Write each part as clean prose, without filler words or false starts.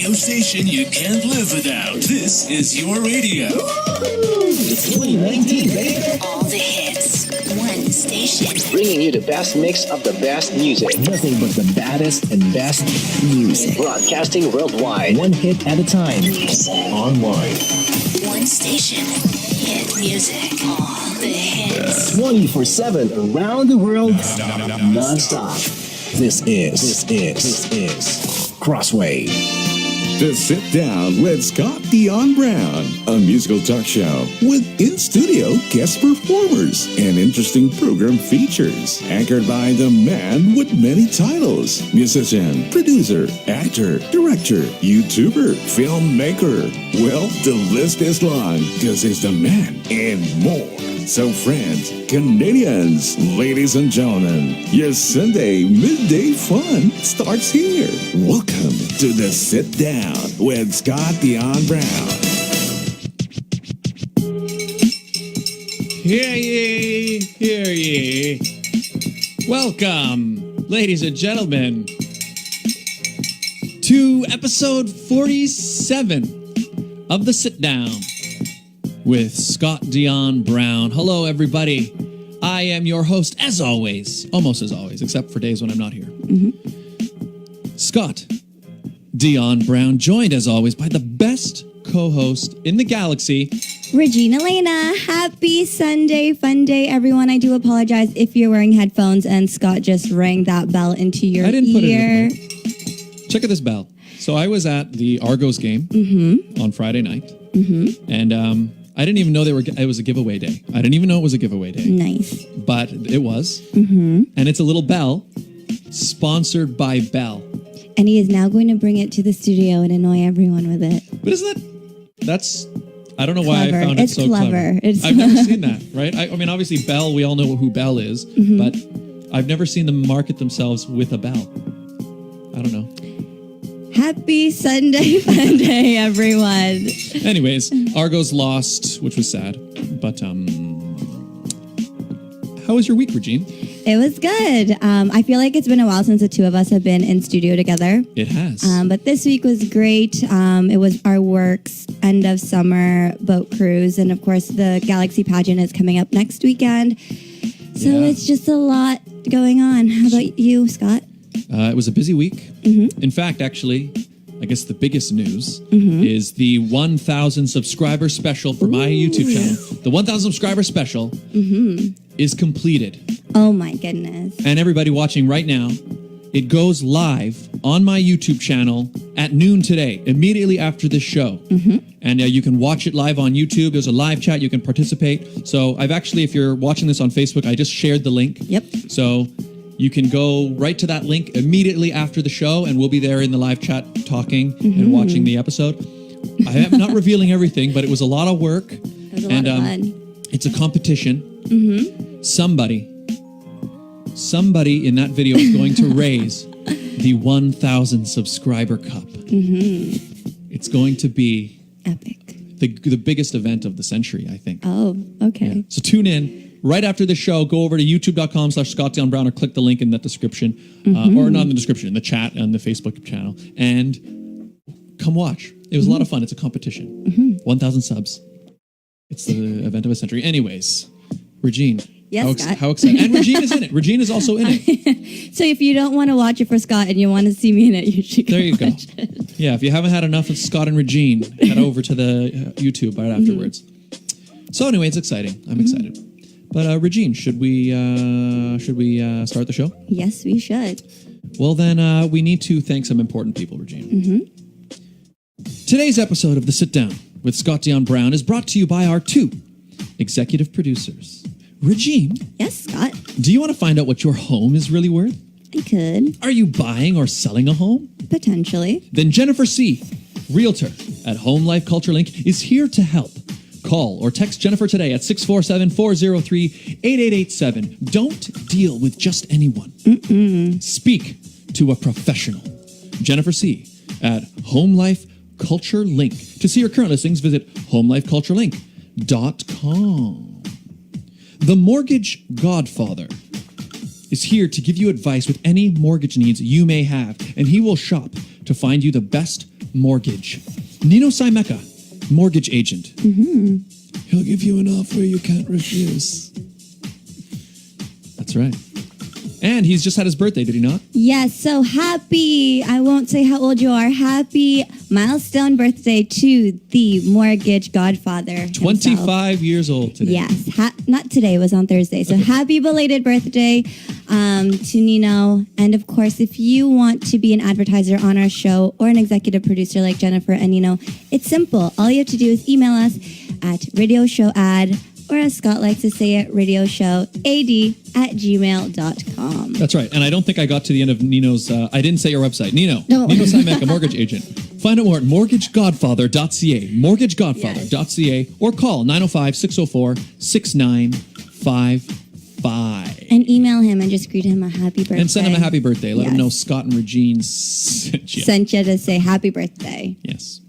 radio station you can't live without. This is your radio. It's 2019, baby. All the hits. One station. Bringing you the best mix of the best music. Nothing but the baddest and best music. Broadcasting worldwide. One hit at a time. Online. One station. Hit music. All the hits. 24/7 around the world. Non-stop. This is Crossway. To Sit Down with Scott Dion Brown, a musical talk show with in-studio guest performers and interesting program features, anchored by the man with many titles: musician, producer, actor, director, YouTuber, filmmaker. Well, the list is long because he's the man and more. So friends, Canadians, ladies and gentlemen, your Sunday midday fun starts here. Welcome to the Sit Down with Scott Dion Brown. Hear ye, hear ye. Welcome, ladies and gentlemen, to episode 47 of the Sit Down with Scott Dion Brown. Hello, everybody. I am your host, as always, almost as always, except for days when I'm not here. Scott Dion Brown, joined as always by the best co-host in the galaxy, Regine, Alaina. Happy Sunday, fun day, everyone. I do apologize if you're wearing headphones and Scott just rang that bell into your ear. I didn't put it in. Check out this bell. So I was at the Argos game on Friday night, and I didn't even know it was a giveaway day. I didn't even know it was a giveaway day. Nice. But it was. And it's a little bell sponsored by Bell. And he is now going to bring it to the studio and annoy everyone with it. But isn't I don't know why I found it so clever. I've never seen that, right? I mean, obviously Bell, we all know who Bell is, but I've never seen them market themselves with a bell. I don't know. Happy Sunday, fun day, everyone. Anyways, Argos lost, which was sad. But how was your week, Regine? It was good. I feel like it's been a while since the two of us have been in studio together. It has. But this week was great. It was our works end of summer boat cruise. And of course, the Galaxy pageant is coming up next weekend. So it's just a lot going on. How about you, Scott? It was a busy week. In fact, actually, I guess the biggest news is the 1,000 subscriber special for my YouTube channel. The 1,000 subscriber special is completed. Oh my goodness. And everybody watching right now, it goes live on my YouTube channel at noon today, immediately after this show. And you can watch it live on YouTube. There's a live chat. You can participate. So I've actually, if you're watching this on Facebook, I just shared the link. Yep. So you can go right to that link immediately after the show, and we'll be there in the live chat talking and watching the episode. I am not revealing everything, but it was a lot of work. It was a lot of fun. It's a competition. Somebody in that video is going to raise the 1,000 subscriber cup. It's going to be Epic. the biggest event of the century, I think. Oh, okay. Yeah. So tune in. Right after the show, go over to youtube.com/ScottDionBrown or click the link in the description, or not in the description, in the chat on the Facebook channel, and come watch. It was a lot of fun. It's a competition. 1,000 subs. It's the event of a century. Anyways, Regine. Yes, Scott. How exciting. And Regine is in it. Regine is also in it. So if you don't want to watch it for Scott and you want to see me in it, you should There you go. watch it. Yeah, if you haven't had enough of Scott and Regine, head over to the YouTube right afterwards. So anyway, it's exciting. I'm excited. But Regine, should we start the show? Yes, we should. Well, then we need to thank some important people, Regine. Today's episode of The Sit Down with Scott Dion Brown is brought to you by our two executive producers. Regine. Yes, Scott. Do you want to find out what your home is really worth? I could. Are you buying or selling a home? Potentially. Then Jennifer C., Realtor at Home Life Culture Link, is here to help. Call or text Jennifer today at 647-403-8887. Don't deal with just anyone. Speak to a professional. Jennifer C. at Home Life Culture Link. To see your current listings, visit homelifeculturelink.com. The Mortgage Godfather is here to give you advice with any mortgage needs you may have, and he will shop to find you the best Mortgage. Nino Simeka, mortgage agent. He'll give you an offer you can't refuse. That's right. And he's just had his birthday, did he not? Yes, so happy, I won't say how old you are, happy milestone birthday to the mortgage godfather himself. 25 years old today. Yes, not today, it was on Thursday. So happy belated birthday to Nino. And of course, if you want to be an advertiser on our show or an executive producer like Jennifer and Nino, it's simple. All you have to do is email us at radioshowad, or as Scott likes to say it, radioshowad@gmail.com. That's right. And I don't think I got to the end of Nino's, I didn't say your website. Nino. No. Nino Simeka, mortgage agent. Find out more at mortgagegodfather.ca, mortgagegodfather.ca, or call 905-604-6955. And email him and just greet him a happy birthday. And send him a happy birthday. Let him Yes. know Scott and Regine sent you. Sent you to say happy birthday. Yes.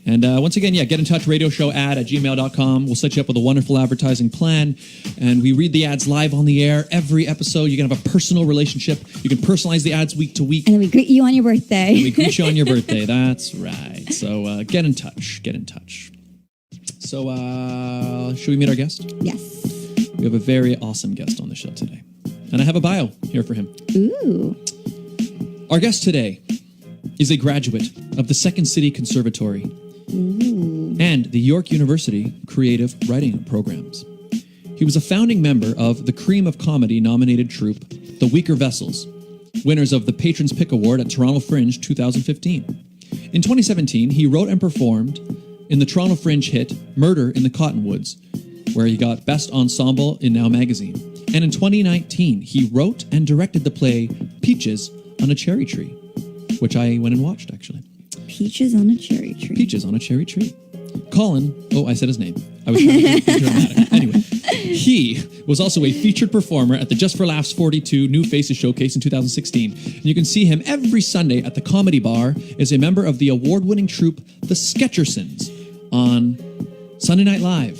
And once again, get in touch, radioshowad@gmail.com. We'll set you up with a wonderful advertising plan. And we read the ads live on the air every episode. You can have a personal relationship. You can personalize the ads week to week. And then we greet you on your birthday. We greet you on your birthday. That's right. So get in touch. Get in touch. So should we meet our guest? Yes. We have a very awesome guest on the show today. And I have a bio here for him. Ooh. Our guest today is a graduate of the Second City Conservatory and the York University Creative Writing Programs. He was a founding member of the Cream of Comedy nominated troupe, The Weaker Vessels, winners of the Patrons Pick Award at Toronto Fringe 2015. In 2017, he wrote and performed in the Toronto Fringe hit Murder in the Cottonwoods, where he got Best Ensemble in Now Magazine. And in 2019, he wrote and directed the play Peaches on a Cherry Tree, which I went and watched, actually. Peaches on a cherry tree. Peaches on a Cherry Tree. Colin, I said his name. I was trying to be dramatic. Anyway, he was also a featured performer at the Just for Laughs 42 New Faces Showcase in 2016. And you can see him every Sunday at the Comedy Bar as a member of the award-winning troupe The Sketchersons on Sunday Night Live.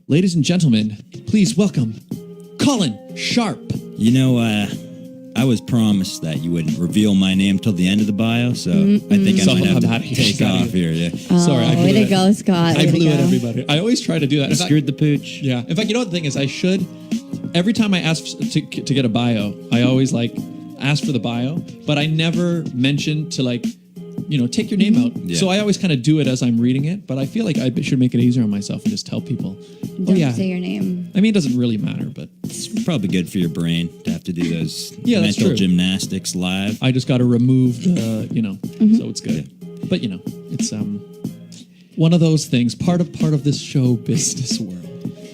Ladies and gentlemen, please welcome Colin Sharpe. You know, I was promised that you wouldn't reveal my name till the end of the bio, so I think I might have to take off here. Yeah. Sorry, I blew way to it. go, Scott. I Way to blew it, go. everybody. I always try to do that. I screwed the pooch. Yeah. In fact, you know what the thing is? I should, every time I ask to get a bio, I always ask for the bio, but I never mention to take your name out. Yeah. So I always kind of do it as I'm reading it, but I feel like I should make it easier on myself and just tell people. Don't say your name. I mean, it doesn't really matter, but It's probably good for your brain to have to do those Yeah, that's mental true. gymnastics live. I just got to remove the, so it's good. But it's one of those things, part of this show business world.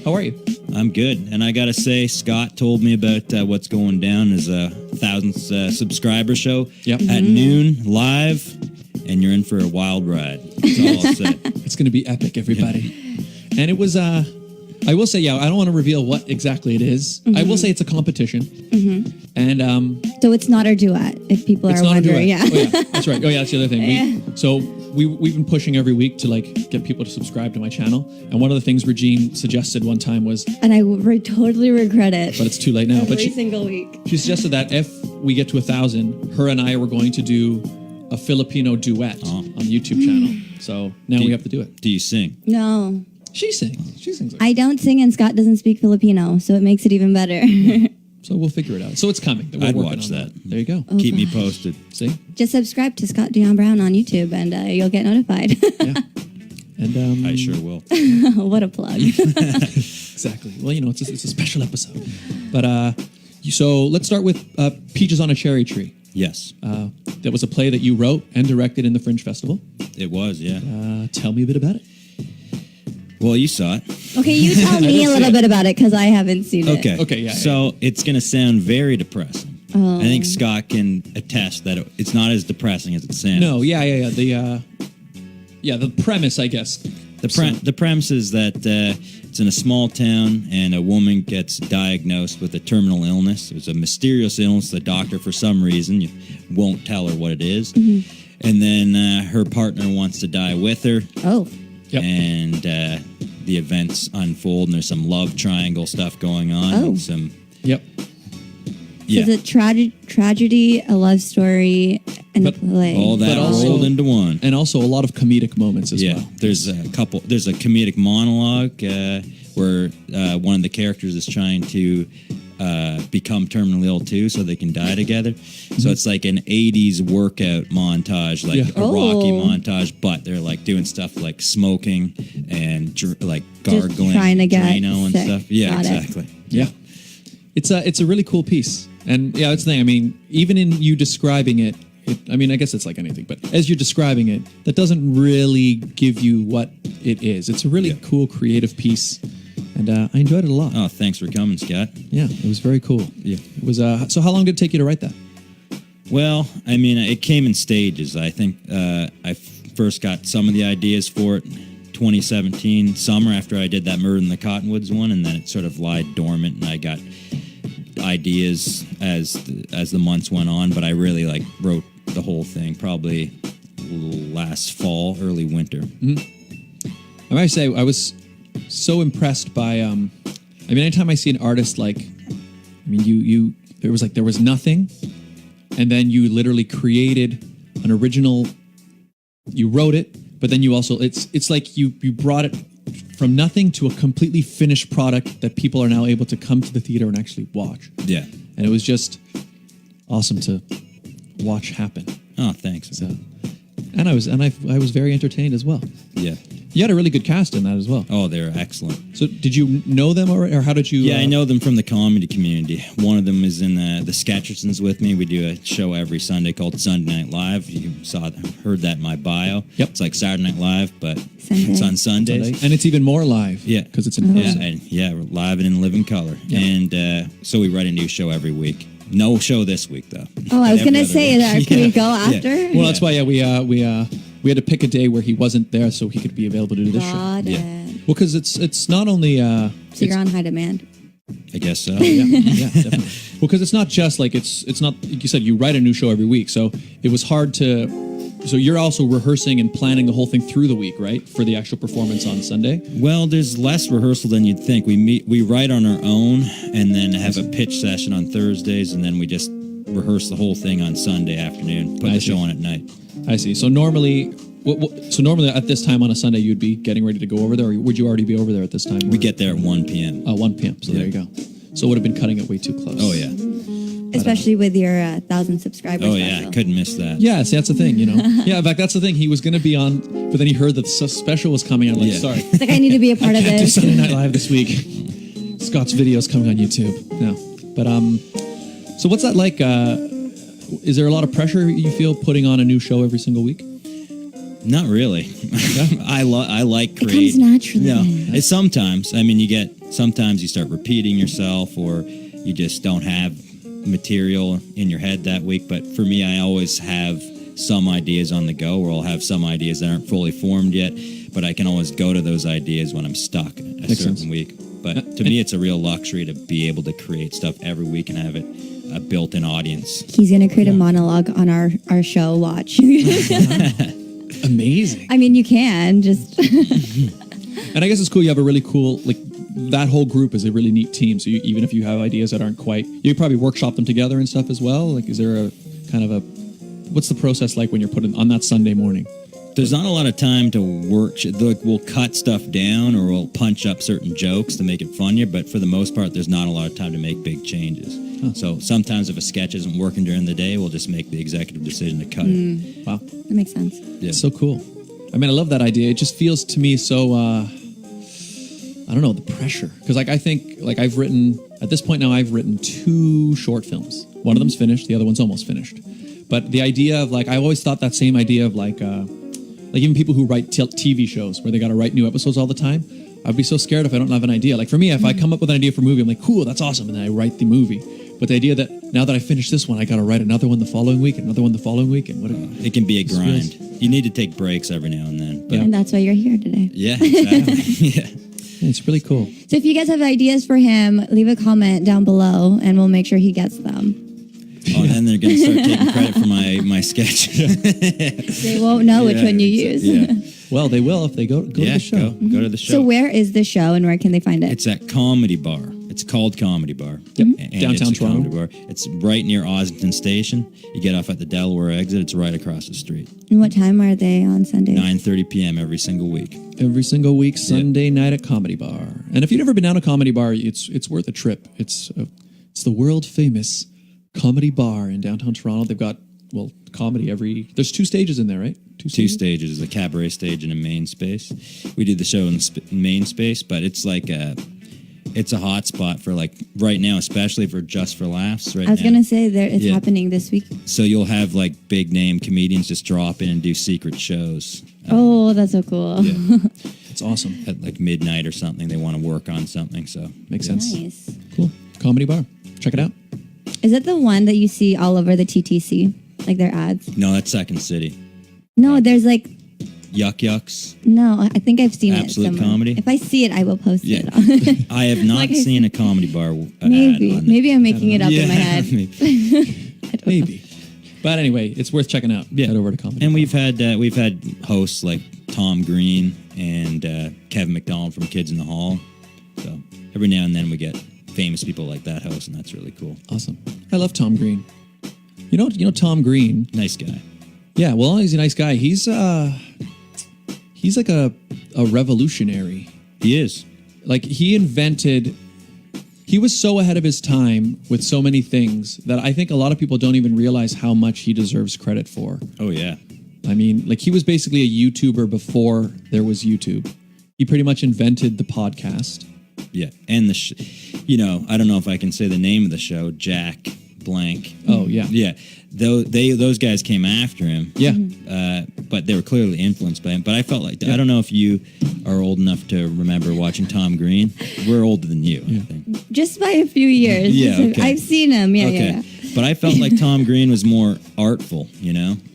How are you? I'm good, and I gotta say, Scott told me about what's going down as a 1,000th subscriber show Yep. at noon live, and you're in for a wild ride. That's all I'll say. It's going to be epic, everybody. And it was, I will say, I don't want to reveal what exactly it is. I will say it's a competition. And So it's not our duet, if people it's are not a wondering. duet. Yeah. Oh, yeah, that's right. Oh, yeah, that's the other thing. So we've been pushing every week to get people to subscribe to my channel. And one of the things Regine suggested one time was, And I totally regret it. but it's too late now. Every But single week. she suggested that if we get to 1,000, her and I were going to do a Filipino duet on the YouTube channel. So now we have to do it. Do you sing? No. She sings. She sings. I don't sing and Scott doesn't speak Filipino, so it makes it even better. So we'll figure it out. So it's coming. We're I'd working watch on that. There you go. Keep me posted. See? Just subscribe to Scott Dion Brown on YouTube and you'll get notified. Yeah. And I sure will. What a plug. exactly. Well, it's a special episode. But so let's start with Peaches on a Cherry Tree. Yes, That was a play that you wrote and directed in the Fringe Festival. it was. Yeah. Tell me a bit about it. Well, you saw it. Okay, you tell me a little bit about it because I haven't seen it. Okay. Yeah, So it's going to sound very depressing. I think Scott can attest that it's not as depressing as it sounds. No, yeah. The premise, I guess. The premise is that it's in a small town and a woman gets diagnosed with a terminal illness. It was a mysterious illness. The doctor, for some reason, won't tell her what it is. And then her partner wants to die with her. Oh. Yep. And the events unfold, and there's some love triangle stuff going on. Oh. Some, Yep. Yeah. it's a tragedy, a love story, and a play. All that But also- rolled into one. And also a lot of comedic moments as Yeah, well. there's a comedic monologue where one of the characters is trying to become terminally ill too, so they can die together. So it's like an 80s workout montage, like Yeah. a Rocky Oh. montage, but they're like doing stuff like smoking and like gargling, trying to get Drano and sick. stuff. Yeah, Got it. exactly. Yeah. It's a really cool piece. And yeah, that's the thing. I mean, even in you describing it, I mean, I guess it's like anything, but as you're describing it, that doesn't really give you what it is. It's a really cool, creative piece. And I enjoyed it a lot. Oh, thanks for coming, Scott. Yeah, it was very cool. Yeah. It was. So how long did it take you to write that? Well, I mean, it came in stages. I think I first got some of the ideas for it 2017 summer after I did that Murder in the Cottonwoods one, and then it sort of lied dormant, and I got ideas as the months went on. But I really wrote the whole thing probably last fall, early winter. I might say I was so impressed by. I mean, anytime I see an artist there was nothing, and then you literally created an original. You wrote it, but then you also it's like you brought it from nothing to a completely finished product that people are now able to come to the theater and actually watch. Yeah. And it was just awesome to watch happen. Oh, thanks. So, and I was very entertained as well. Yeah. You had a really good cast in that as well. Oh, they're excellent. So did you know them already, or how did you? Yeah, I know them from the comedy community. One of them is in the Sketchersons with me. We do a show every Sunday called Sunday Night Live. You heard that in my bio. Yep. It's like Saturday Night Live, but Sunday. it's on Sundays. Sunday. And it's even more live. Yeah, because it's in person. We're live and in living color. Yeah. And so we write a new show every week. No show this week though. Oh, I was Every going to other say week. that. Can we go Yeah. after? Well, that's why. Yeah, we had to pick a day where he wasn't there so he could be available to do this show. Got Yeah. it. Well, because it's not only. So you're on high demand. I guess so. Yeah, definitely. Well, because it's not just like it's not like you said. You write a new show every week, so it was hard to. So you're also rehearsing and planning the whole thing through the week, right? For the actual performance on Sunday. Well, there's less rehearsal than you'd think. We write on our own, and then have a pitch session on Thursdays, and then we just rehearse the whole thing on Sunday afternoon. Put I the see. show on at night. I see. So normally at this time on a Sunday, you'd be getting ready to go over there, or would you already be over there at this time? We get there at 1 p.m. 1 p.m. So there you go. So it would have been cutting it way too close. Oh, yeah. Especially with your 1,000 subscribers. Oh, yeah. special. Couldn't miss that. Yeah, see, that's the thing, Yeah, in fact, that's the thing. He was going to be on, but then he heard that the special was coming out. Like, Yeah. sorry, It's like, I need to be a part I of can't do this. Sunday Night Live this week. Scott's video's coming on YouTube. No, but so what's that like? Is there a lot of pressure you feel putting on a new show every single week? Not really. I like It creating. comes naturally. No, it's sometimes. I mean, sometimes you start repeating yourself, or you just don't have material in your head that week. But for me, I always have some ideas on the go, or I'll have some ideas that aren't fully formed yet. But I can always go to those ideas when I'm stuck a Makes certain sense. week. But to me, it's a real luxury to be able to create stuff every week and have it a built-in audience. He's going to create a monologue on our show. Watch. Amazing. I mean, you can just. And I guess it's cool. You have a really cool, that whole group is a really neat team. So even if you have ideas that aren't quite, you probably workshop them together and stuff as well. Like, is there a kind of what's the process like when you're putting on that Sunday morning? There's not a lot of time to work. Like, we'll cut stuff down, or we'll punch up certain jokes to make it funnier. But for the most part, there's not a lot of time to make big changes. Huh. So sometimes if a sketch isn't working during the day, we'll just make the executive decision to cut it. Wow. That makes sense. Yeah. It's so cool. I mean, I love that idea. It just feels to me so, I don't know, the pressure. Because I think, I've written 2 short films. One of them's finished. The other one's almost finished. But the idea of, I always thought that same idea of, even people who write TV shows where they got to write new episodes all the time, I'd be so scared if I don't have an idea. Like, for me, if I come up with an idea for a movie, I'm like, cool, that's awesome. And then I write the movie. But the idea that now that I finish this one, I got to write another one the following week, another one the following week, and whatever. It can be a grind. You need to take breaks every now and then. But And that's why you're here today. yeah, exactly. Yeah. It's really cool. So if you guys have ideas for him, leave a comment down below and we'll make sure he gets them. Oh, and then they're going to start taking credit for my sketch. They won't know which one you use. Yeah. Well, they will if they go to the show. Go to the show. So where is the show and where can they find it? It's at Comedy Bar. It's called Comedy Bar. Yep. And Downtown it's a Toronto. Comedy Bar. It's right near Ossington Station. You get off at the Delaware exit. It's right across the street. And what time are they on Sundays? 9:30 p.m. every single week. Every single week, Sunday night at Comedy Bar. And if you've never been down to Comedy Bar, it's worth a trip. It's the world famous Comedy Bar in downtown Toronto. They've got comedy there's 2 stages in there, right? Two stages, a cabaret stage and a main space. We did the show in the main space, but it's like it's a hot spot for like right now, especially for Just for Laughs right now. I was going to say it's happening this week. So you'll have like big name comedians just drop in and do secret shows. Oh, that's so cool. Yeah. It's awesome. At like midnight or something. They want to work on something, so. Makes sense. Nice. Cool. Comedy Bar. Check it out. Is it the one that you see all over the TTC? Like their ads? No, that's Second City. No, there's like... Yuck Yucks. No, I think I've seen Absolute it somewhere. Comedy? If I see it, I will post Yeah. it. I have not seen a Comedy Bar ad Maybe. on Maybe I'm making it up in my head. Maybe. But anyway, it's worth checking out. Yeah. Head over to Comedy And Bar. we've had hosts like Tom Green and Kevin McDonald from Kids in the Hall. So every now and then we get famous people like that host, and that's really cool. Awesome. I love Tom Green. You know Tom Green. Nice guy. Yeah, well, he's a nice guy. He's like a revolutionary. He is. Like he was so ahead of his time with so many things that I think a lot of people don't even realize how much he deserves credit for. Oh yeah. I mean, like he was basically a YouTuber before there was YouTube. He pretty much invented the podcast. Yeah, and I don't know if I can say the name of the show, Jack Blank. Oh yeah. Yeah. Those guys came after him. Yeah. But they were clearly influenced by him. But I felt like, I don't know if you are old enough to remember watching Tom Green. We're older than you, I think. Just by a few years. Yeah, okay. I've seen him. Yeah, Okay. yeah. But I felt like Tom Green was more artful,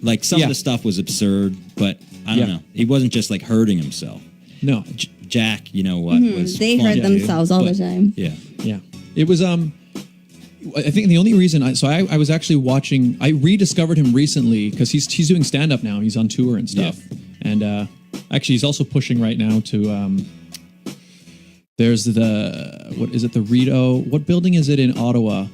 Like some of the stuff was absurd, but I don't know. He wasn't just like hurting himself. No. Jack, you know what? Was They fun hurt too, themselves all the but- time. Yeah. Yeah. It was I think the only reason I was actually watching, I rediscovered him recently because he's doing stand up now. He's on tour and stuff. Yeah. And actually he's also pushing right now to there's the Rideau, what building is it in Ottawa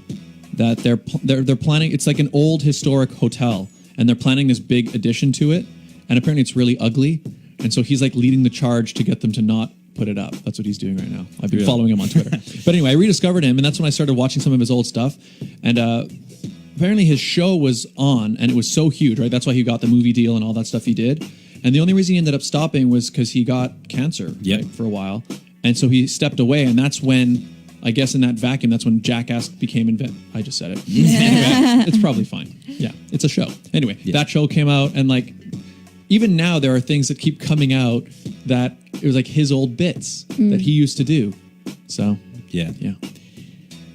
that they're planning, it's like an old historic hotel and they're planning this big addition to it, and apparently it's really ugly, and so he's like leading the charge to get them to not put it up. That's what he's doing right now. I've been following him on Twitter. But anyway, I rediscovered him, and that's when I started watching some of his old stuff. And apparently his show was on, and it was so huge, right? That's why he got the movie deal and all that stuff he did. And the only reason he ended up stopping was because he got cancer right, for a while. And so he stepped away, and that's when, I guess in that vacuum, that's when Jackass became invented. I just said it. Anyway, it's probably fine. Yeah, it's a show. Anyway, that show came out, and like, even now there are things that keep coming out that it was like his old bits that he used to do. So Yeah. yeah.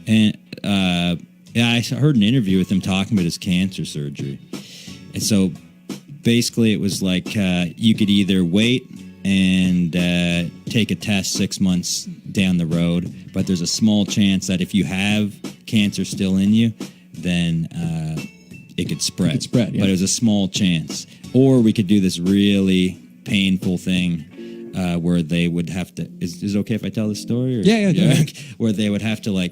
And I heard an interview with him talking about his cancer surgery. And so basically it was like you could either wait and take a test 6 months down the road, but there's a small chance that if you have cancer still in you, then it could spread. It could spread, yeah. But it was a small chance. Or we could do this really painful thing where they would have to. Is it okay if I tell the story? Or, Yeah. Where they would have to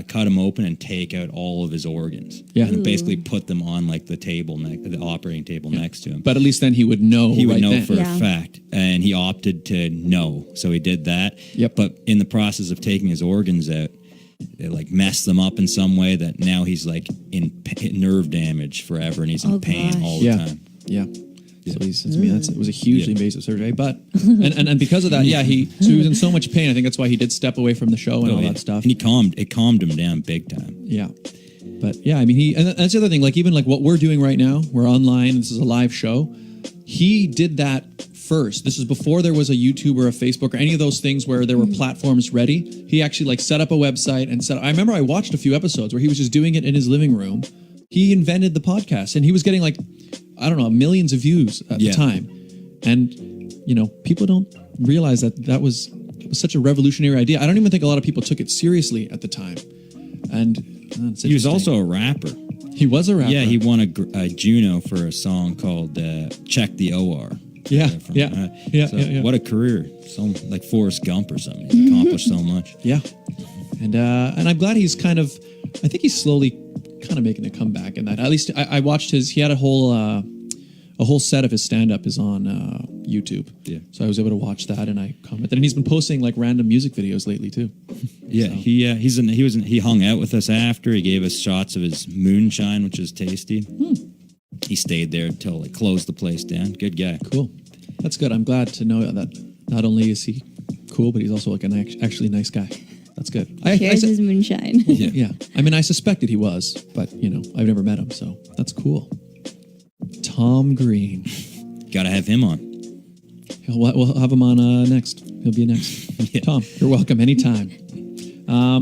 cut him open and take out all of his organs. Yeah. And basically put them on like the table, the operating table next to him. But at least then he would know. He would right know then. for a fact, and he opted to know, so he did that. Yep. But in the process of taking his organs out, it like messed them up in some way that now he's like in nerve damage forever, and he's in pain gosh. all the Yeah. time. Yeah. So it was a hugely invasive surgery, but and because of that, he was in so much pain. I think that's why he did step away from the show and all that stuff. And it calmed him down big time. Yeah. But yeah, I mean, and that's the other thing, like even like what we're doing right now, we're online, this is a live show. He did that first. This is before there was a YouTube or a Facebook or any of those things where there were platforms ready. He actually like set up a website and I remember I watched a few episodes where he was just doing it in his living room. He invented the podcast and he was getting like, I don't know, millions of views at the time. And, people don't realize that was such a revolutionary idea. I don't even think a lot of people took it seriously at the time. And he was also a rapper. He was a rapper. Yeah, he won a Juno for a song called Check the OR. Yeah. What a career. So like Forrest Gump or something. He accomplished so much. Yeah. And I'm glad he's I think he's slowly kind of making a comeback in that. At least I watched he had a whole set of his stand-up is on YouTube. Yeah. So I was able to watch that, and I commented. And he's been posting like random music videos lately too. Yeah, so. He hung out with us after. He gave us shots of his moonshine, which is tasty. He stayed there until it closed the place down. Good guy. Cool. That's good. I'm glad to know that not only is he cool, but he's also like an actually nice guy. That's good. Here's his moonshine. Yeah. I mean, I suspected he was, but I've never met him, so that's cool. Tom Green. Got to have him on. We'll have him on next. He'll be next. Yeah. Tom, you're welcome anytime.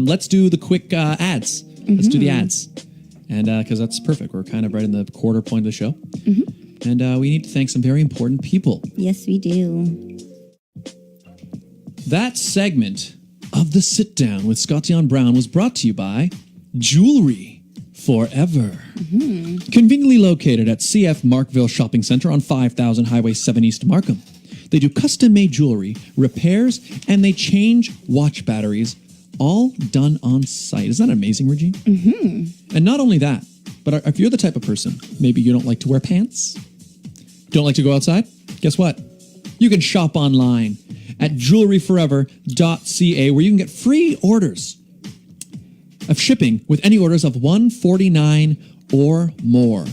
Let's do the quick ads. Let's do the ads. And because that's perfect. We're kind of right in the quarter point of the show. And we need to thank some very important people. Yes, we do. That segment of the Sit Down with Scott Dion Brown was brought to you by Jewelry Forever. Conveniently located at CF Markville Shopping Center on 5000 Highway 7 East Markham. They do custom-made jewelry, repairs, and they change watch batteries, all done on site. Isn't that amazing, Regine? And not only that, but if you're the type of person, maybe you don't like to wear pants, don't like to go outside, guess what? You can shop online at jewelryforever.ca, where you can get free orders of shipping with any orders of $149 or more.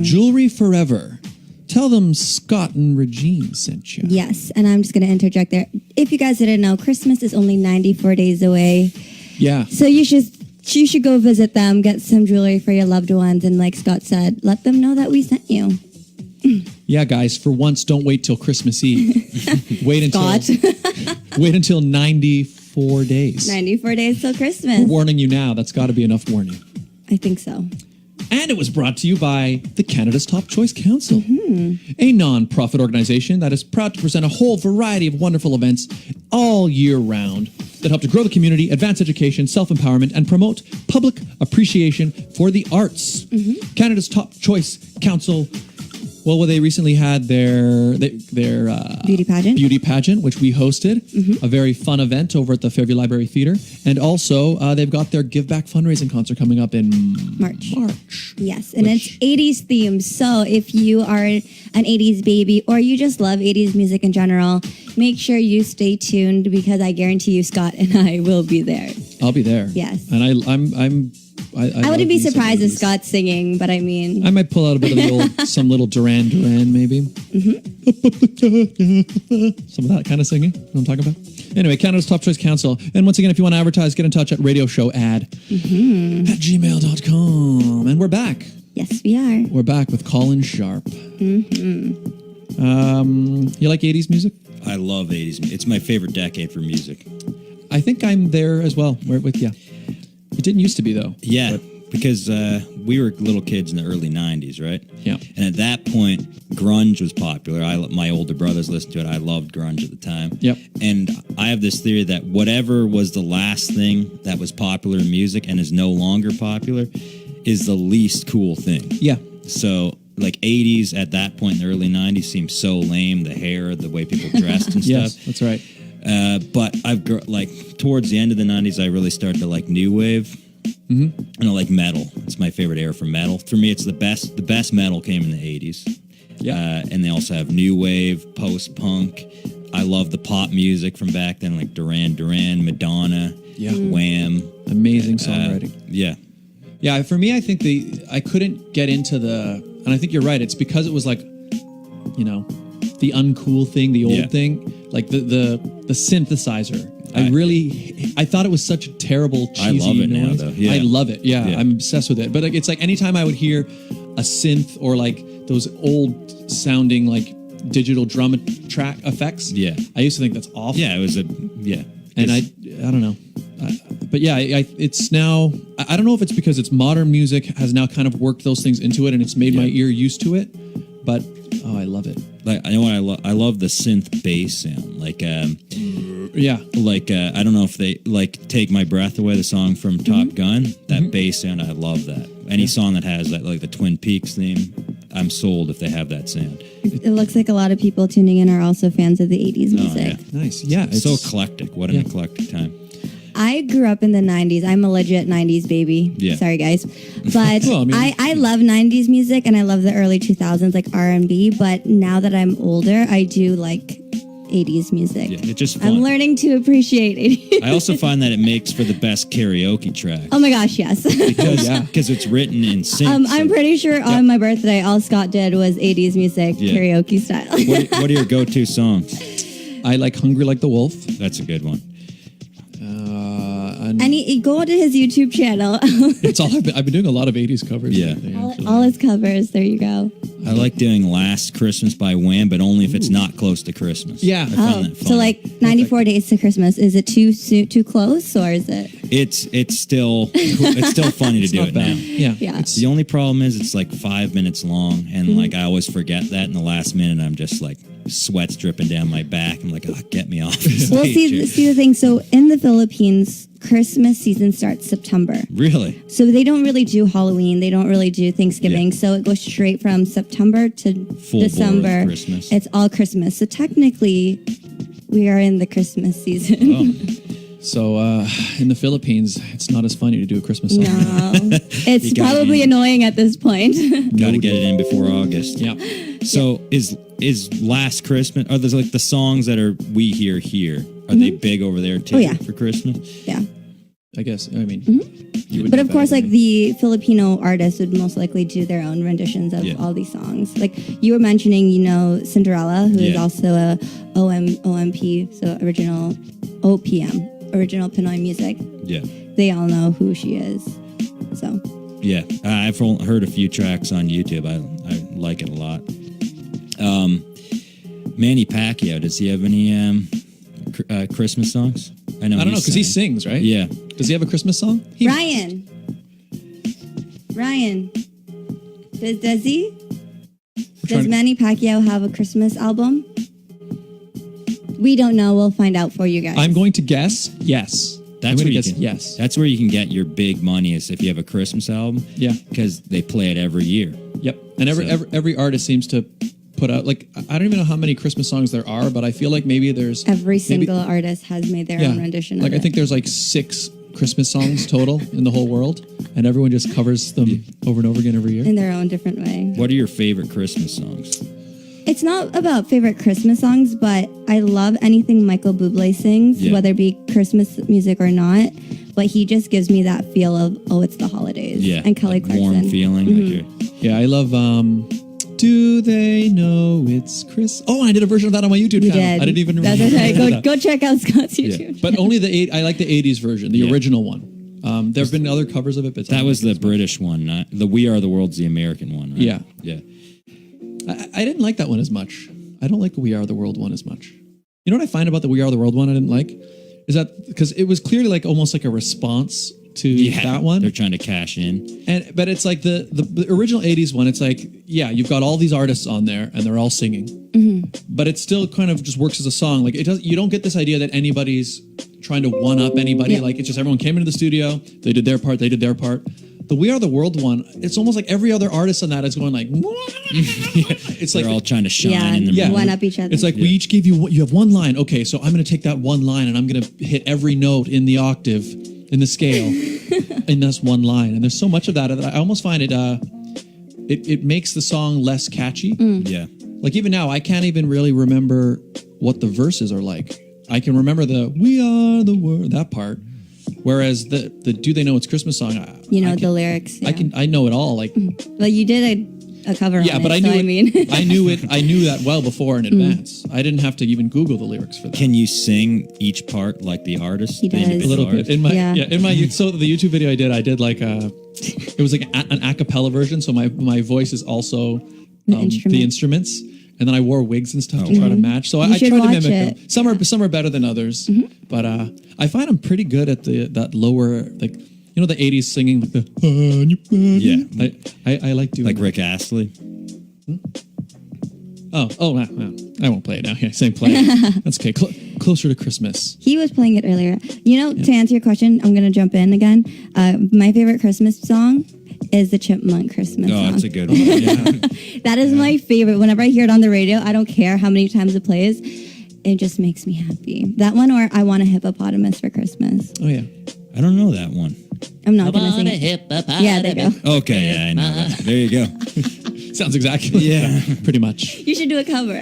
Jewelry Forever. Tell them Scott and Regine sent you. Yes, and I'm just going to interject there. If you guys didn't know, Christmas is only 94 days away. Yeah. So you should go visit them, get some jewelry for your loved ones, and like Scott said, let them know that we sent you. Yeah, guys, for once, don't wait till Christmas Eve. Wait until 94 days. 94 days till Christmas. We're warning you now. That's got to be enough warning. I think so. And it was brought to you by the Canada's Top Choice Council, a non-profit organization that is proud to present a whole variety of wonderful events all year round that help to grow the community, advance education, self-empowerment, and promote public appreciation for the arts. Canada's Top Choice Council, well, they recently had their beauty pageant, which we hosted, a very fun event over at the Fairview Library Theatre, and also they've got their Give Back fundraising concert coming up in March. Yes, and it's 80s themed. So if you are an 80s baby or you just love 80s music in general, make sure you stay tuned, because I guarantee you, Scott and I will be there. I'll be there. Yes, and I wouldn't be surprised if Scott's singing, but I mean, I might pull out a bit of some little Duran Duran, maybe. Some of that kind of singing. You know what I'm talking about? Anyway, Canada's Top Choice Council. And once again, if you want to advertise, get in touch at radioshow@gmail.com. And we're back. Yes, we are. We're back with Colin Sharpe. You like 80s music? I love 80s. It's my favorite decade for music. I think I'm there as well. We're with you. It didn't used to be, though. Yeah, because we were little kids in the early 90s, right? Yeah. And at that point, grunge was popular. My older brothers listened to it. I loved grunge at the time. Yep. And I have this theory that whatever was the last thing that was popular in music and is no longer popular is the least cool thing. Yeah. So, like 80s at that point in the early 90s seemed so lame. The hair, the way people dressed and stuff. Yes, that's right. But towards the end of the 90s, I really started to like new wave. And I like metal. It's my favorite era for metal. For me, it's the best. The best metal came in the 80s. Yeah. And they also have new wave, post-punk. I love the pop music from back then, like Duran Duran, Madonna, Wham. Amazing songwriting. Yeah. Yeah, for me, I think I couldn't get into and I think you're right. It's because it was like, the uncool thing, the old thing, like the synthesizer. I thought it was such a terrible, cheesy I love it noise. now, though. Yeah. I love it. Yeah, I'm obsessed with it. But it's like anytime I would hear a synth or like those old sounding like digital drum track effects, I used to think that's awful. Yeah, it was And I don't know. But yeah, it's now, I don't know if it's because it's modern music has now kind of worked those things into it and it's made my ear used to it, but I love it. Like, I know what I love the synth bass sound. Like, I don't know if they like Take My Breath Away, the song from Top Gun, that bass sound, I love that. Any song that has that, like the Twin Peaks theme, I'm sold if they have that sound. It looks like a lot of people tuning in are also fans of the 80s music. Nice. Yeah. It's so eclectic. What an eclectic time. I grew up in the 90s. I'm a legit 90s baby. Yeah. Sorry, guys. But Well, I mean- I love 90s music and I love the early 2000s, like R&B. But now that I'm older, I do like 80s music. Yeah, it's just I'm fun. learning to appreciate 80s. I also find that it makes for the best karaoke track. Oh my gosh, yes. Because it's written in sync. I'm pretty sure on my birthday, all Scott did was 80s music, Yeah. karaoke style. What are your go-to songs? I like Hungry Like the Wolf. That's a good one. And go to his YouTube channel. It's all I've been doing a lot of 80s covers. Yeah. lately, actually. all his covers. There you go. I like doing Last Christmas by Wham, but only if it's not close to Christmas. Yeah. I find Oh, that so fun. like 94 days to Christmas. Is it too soon, too close, or is it? it's still funny to do Not it bad. now. Yeah. Yeah. The only problem is it's like 5 minutes long, and like I always forget that in the last minute. I'm just like sweat's dripping down my back. I'm like, oh, get me off. This Well, stage see here." the thing. So in the Philippines, Christmas season starts September. Really? So they don't really do Halloween. They don't really do Thanksgiving. Yeah. So it goes straight from September to Full bore December. Christmas. It's all Christmas. So technically, we are in the Christmas season. Oh. So in the Philippines, it's not as funny to do a Christmas song. No, it's You gotta probably be- annoying at this point. Got to get it in before August. Yeah. So is Last Christmas? Are those like the songs that are we hear here? Are they big over there too Oh, yeah. for Christmas? Yeah. I guess. I mean, you would But know of course, better like than me. the Filipino artists would most likely do their own renditions of Yeah. all these songs. Like you were mentioning, Cinderella, who is Yeah. also a OMP, so original OPM, original Pinoy music. Yeah. They all know who she is. So Yeah, I've heard a few tracks on YouTube. I like it a lot. Manny Pacquiao, does he have any Christmas songs? I don't know because he sings, right? Yeah. Does he have a Christmas song? Ryan, does he? trying Does to- Manny Pacquiao have a Christmas album? We don't know. We'll find out for you guys. I'm going to guess yes. I'm That's going where to you guess can, yes. That's where you can get your big money is if you have a Christmas album. Yeah. Because they play it every year. Yep. And every artist seems to put out like I don't even know how many Christmas songs there are, but I feel like maybe there's Every single artist has made their own rendition Like of I think there's like 6 Christmas songs total in the whole world, and everyone just covers them over and over again every year. in their own different way. What are your favorite Christmas songs? It's not about favorite Christmas songs, but I love anything Michael Bublé sings, Yeah. whether it be Christmas music or not. But he just gives me that feel of, oh, it's the holidays. Yeah. And Kelly like Clarkson. warm feeling. Like you're, Yeah, I love. Do they know it's Chris? Oh, I did a version of that on my YouTube You channel. did. I didn't even That's remember. okay. Go check out Scott's yeah. YouTube. But only I like the 80s version, the Yeah. original one. There have been other covers of it, but that was the British one, not the We Are the World's the American one, right? Yeah. Yeah. I didn't like that one as much. I don't like the We Are the World one as much. You know what I find about the We Are the World one I didn't like? Is that because it was clearly like almost like a response to that one. They're trying to cash in. But it's like the original 80s one, it's like, yeah, you've got all these artists on there and they're all singing. But it still kind of just works as a song. Like you don't get this idea that anybody's trying to one up anybody. Yeah. Like it's just everyone came into the studio, they did their part, they did their part. The We Are the World one, it's almost like every other artist on that is going like, it's like They're all trying to shine Yeah, in the yeah. one up each other. it's like we each give you have one line. Okay, so I'm going to take that one line and I'm going to hit every note in the octave in the scale in this one line. And there's so much of that I almost find it makes the song less catchy. Yeah. Like even now, I can't even really remember what the verses are like. I can remember the "We Are the World" that part, whereas the "Do They Know It's Christmas" song, the lyrics. Yeah. I know it all. Like But you did a cover yeah, on but it, I knew so it. I mean. I knew that well before in advance. I didn't have to even Google the lyrics for that. Can you sing each part like the artist? He the does. A individual little bit artist? in my Yeah. so the YouTube video I did like it was like an a cappella version. So my voice is also the instruments. And then I wore wigs and stuff to try to match. So I should try to watch mimic it. them. Some are better than others, but I find I'm pretty good at that lower, like the 80s singing like the Yeah. I like doing Like that. Rick Astley. Oh, I won't play it now. Yeah, same play. That's okay. Closer to Christmas. He was playing it earlier. To answer your question, I'm going to jump in again. My favorite Christmas song is the Chipmunk Christmas Oh, song. that's a good one. Yeah. That is my favorite. Whenever I hear it on the radio, I don't care how many times it plays. it just makes me happy. That one, or I Want a Hippopotamus for Christmas. Oh yeah. I don't know that one. I'm not going to sing it. Yeah, there you go. Okay, yeah, I know that. There you go. Sounds exactly pretty much. You should do a cover.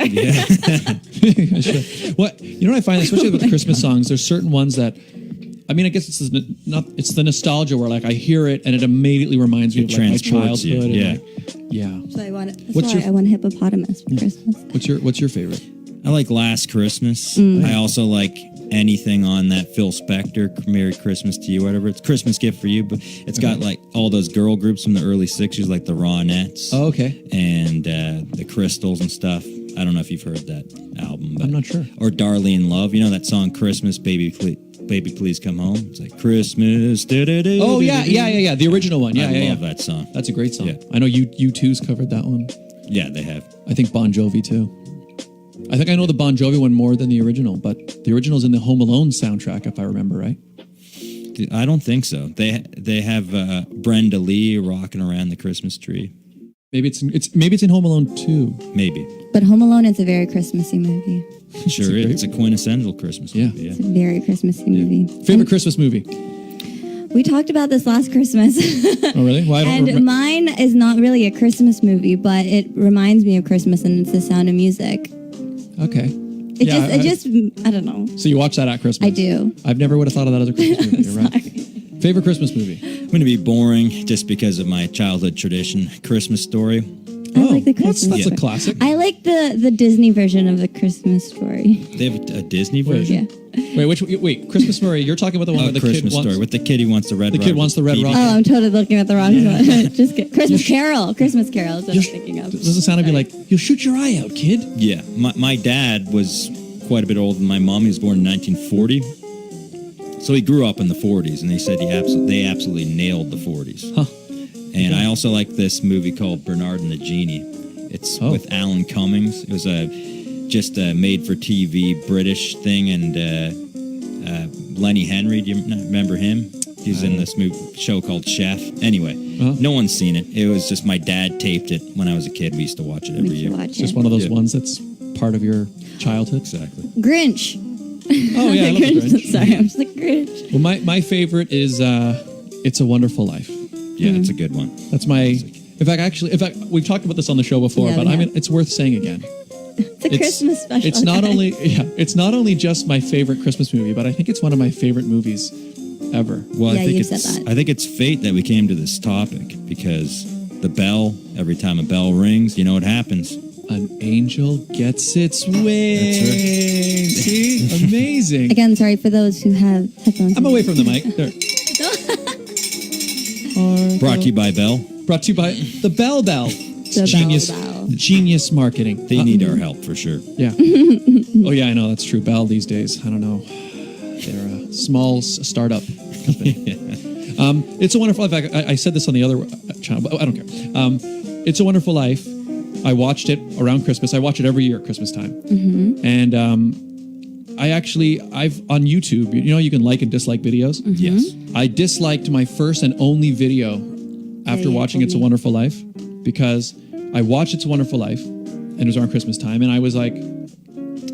What you know what I find, especially with Christmas songs, there's certain ones that I mean, I guess it's the nostalgia where like I hear it and it immediately reminds me of like my transports you, childhood. yeah. And, like, yeah. So I want What's I want a hippopotamus for Christmas. What's your favorite? I like Last Christmas. I also like anything on that Phil Spector, Merry Christmas to You, whatever. It's Christmas Gift for You, but it's got like all those girl groups from the early 60s, like the Ronettes. Oh, okay. And the Crystals and stuff. I don't know if you've heard that album. But, I'm not sure. Or Darlene Love. You know that song, Christmas, Baby Please Come Home? It's like Christmas. Oh, yeah. The original one. Yeah, I love that song. That's a great song. Yeah. I know U2's covered that one. Yeah, they have. I think Bon Jovi, too. I think I know the Bon Jovi one more than the original, but the original's in the Home Alone soundtrack, if I remember right. I don't think so. They have Brenda Lee rocking around the Christmas tree. Maybe it's in Home Alone 2. Maybe. But Home Alone is a very Christmassy movie. Sure is. It's a quintessential Christmas movie. Yeah. It's a very Christmassy movie. Favorite Christmas movie? We talked about this last Christmas. Oh, really? Well, and mine is not really a Christmas movie, but it reminds me of Christmas, and it's The Sound of Music. Okay. It just I don't know. So you watch that at Christmas? I do. I've never would have thought of that as a Christmas movie. You're right. Favorite Christmas movie? I'm going to be boring just because of my childhood tradition. Christmas Story. I like the Christmas. That's a classic. I like the Disney version of the Christmas Story. They have a Disney version? Yeah. Wait, Christmas Story. You're talking about the one with the Christmas kid wants... Story with the kid who wants the red. The kid wants the red rocket. Oh, I'm totally looking at the wrong one. Just kidding. Christmas Carol. Christmas Carol is what I'm thinking of. Doesn't sound to be like, you'll shoot your eye out, kid. Yeah. My dad was quite a bit older than my mom. He was born in 1940. So he grew up in the 40s, and they said they absolutely nailed the 40s. Huh. And I also like this movie called Bernard and the Genie. It's with Alan Cummings. It was just a made-for-TV British thing, and Lenny Henry. Do you remember him? He's in this show called Chef. Anyway, no one's seen it. It was just my dad taped it when I was a kid. We used to watch it every year. It's just one of those ones that's part of your childhood. Exactly. Grinch. Oh yeah, I love the Grinch. Sorry, I'm just like Grinch. Well, my favorite is It's a Wonderful Life. Yeah, it's a good one. That's my. In fact, we've talked about this on the show before, but I mean, it's worth saying again. It's a Christmas special. It's not only just my favorite Christmas movie, but I think it's one of my favorite movies ever. Well, Yeah, I think you said that. I think it's fate that we came to this topic because the bell. Every time a bell rings, you know what happens. An angel gets its wings. That's See? Amazing. Again, sorry for those who have headphones. I'm away from the mic. There. Brought to you by Bell. Brought to you by the Bell Bell. Genius marketing. They need our help for sure. Yeah. Oh yeah, I know that's true. Bell these days. I don't know. They're a small startup company. It's a Wonderful Life. I said this on the other channel, but I don't care. It's a Wonderful Life. I watched it around Christmas. I watch it every year at Christmas time. Mm-hmm. And I've on YouTube, you know, you can like and dislike videos. Mm-hmm. Yes. I disliked my first and only video after watching It's a Wonderful Life because I watched It's a Wonderful Life and it was around Christmas time and I was like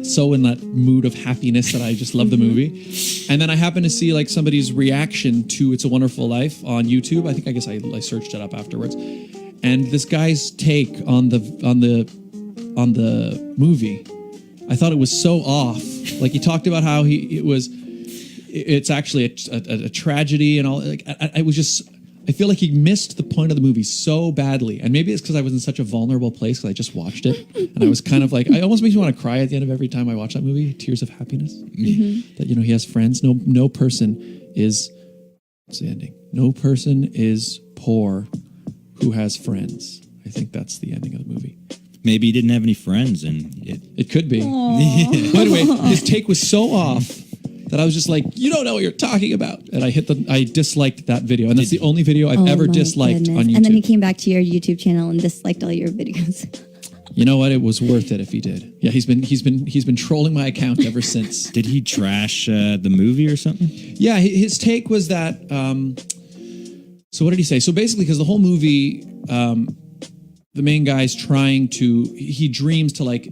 so in that mood of happiness that I just love the movie. And then I happened to see like somebody's reaction to It's a Wonderful Life on YouTube. I guess I searched it up afterwards. And this guy's take on the movie, I thought it was so off. Like he talked about how it's actually a tragedy and all. Like I feel like he missed the point of the movie so badly. And maybe it's because I was in such a vulnerable place because I just watched it. And I was kind of like, it almost makes me want to cry at the end of every time I watch that movie, Tears of Happiness. Mm-hmm. That, you know, he has friends. No person is, what's the ending? No person is poor who has friends. I think that's the ending of the movie. Maybe he didn't have any friends and it could be. By the way, his take was so off that I was just like, you don't know what you're talking about. And I disliked that video. And that's the only video I've ever disliked on YouTube. And then he came back to your YouTube channel and disliked all your videos. You know what? It was worth it if he did. Yeah, he's been trolling my account ever since. Did he trash the movie or something? Yeah, his take was that. So what did he say? So basically, because the whole movie, the main guy's he dreams to like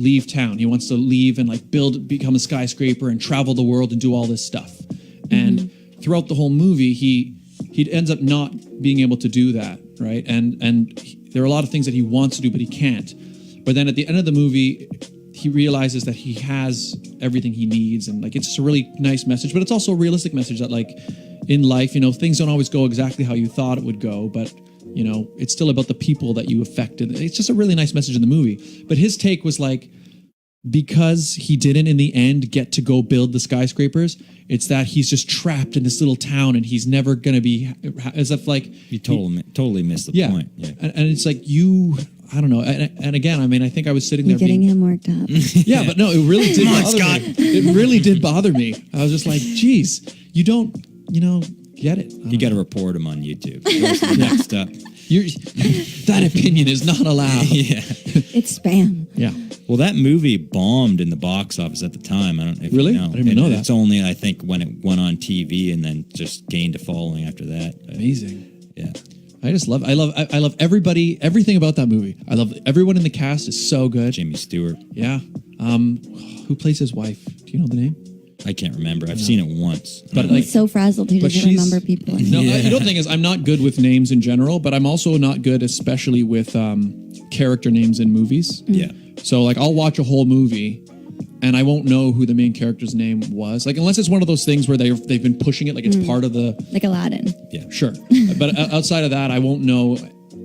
leave town. He wants to leave and like become a skyscraper and travel the world and do all this stuff. And throughout the whole movie, he ends up not being able to do that, right? And there are a lot of things that he wants to do, but he can't. But then at the end of the movie, he realizes that he has everything he needs, and like it's just a really nice message. But it's also a realistic message that like in life, you know, things don't always go exactly how you thought it would go, but you know, it's still about the people that you affected. It's just a really nice message in the movie. But his take was like, because he didn't in the end get to go build the skyscrapers, it's that he's just trapped in this little town and he's never going to be, as if like... You totally missed the point. Yeah. And it's like I don't know. And again, I mean, I think I was sitting You're there getting him worked up. Yeah, but no, it really did bother Scott. me. It really did bother me. I was just like, geez, you don't, you know, get it. You got to report him on YouTube. That's the next step. That opinion is not allowed. Yeah. It's spam. Yeah. Well, that movie bombed in the box office at the time. I don't know if Really? you know. I didn't even know that. It's only, I think, when it went on TV and then just gained a following after that. Amazing. Yeah. I love everybody, everything about that movie. I love everyone in the cast is so good. Jamie Stewart. Yeah. Who plays his wife? Do you know the name? I can't remember. I've seen it once. But He's so frazzled he doesn't remember people. No, you know the thing is, I'm not good with names in general, but I'm also not good, especially with character names in movies. Yeah. So like, I'll watch a whole movie, and I won't know who the main character's name was. Like, unless it's one of those things where they've been pushing it, like it's part of the... Like Aladdin. Yeah. Sure. But outside of that, I won't know